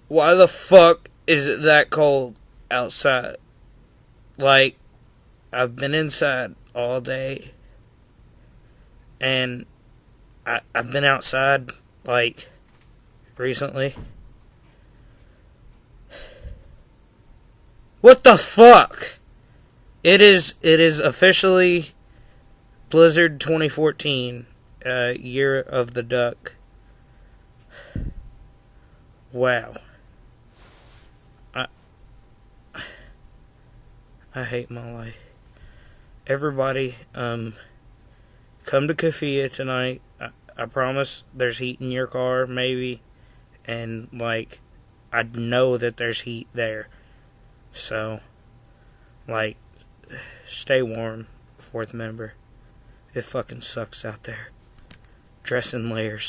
Why the fuck is it that cold outside? Like, I've been inside all day, and I've been outside, like, recently. What the fuck? It is officially Blizzard 2014, Year of the Duck. Wow. I I hate my life. Everybody, come to Kafia tonight. I promise there's heat in your car, maybe. And, like, I know that there's heat there. So, like, stay warm, fourth member. It fucking sucks out there. Dress in layers.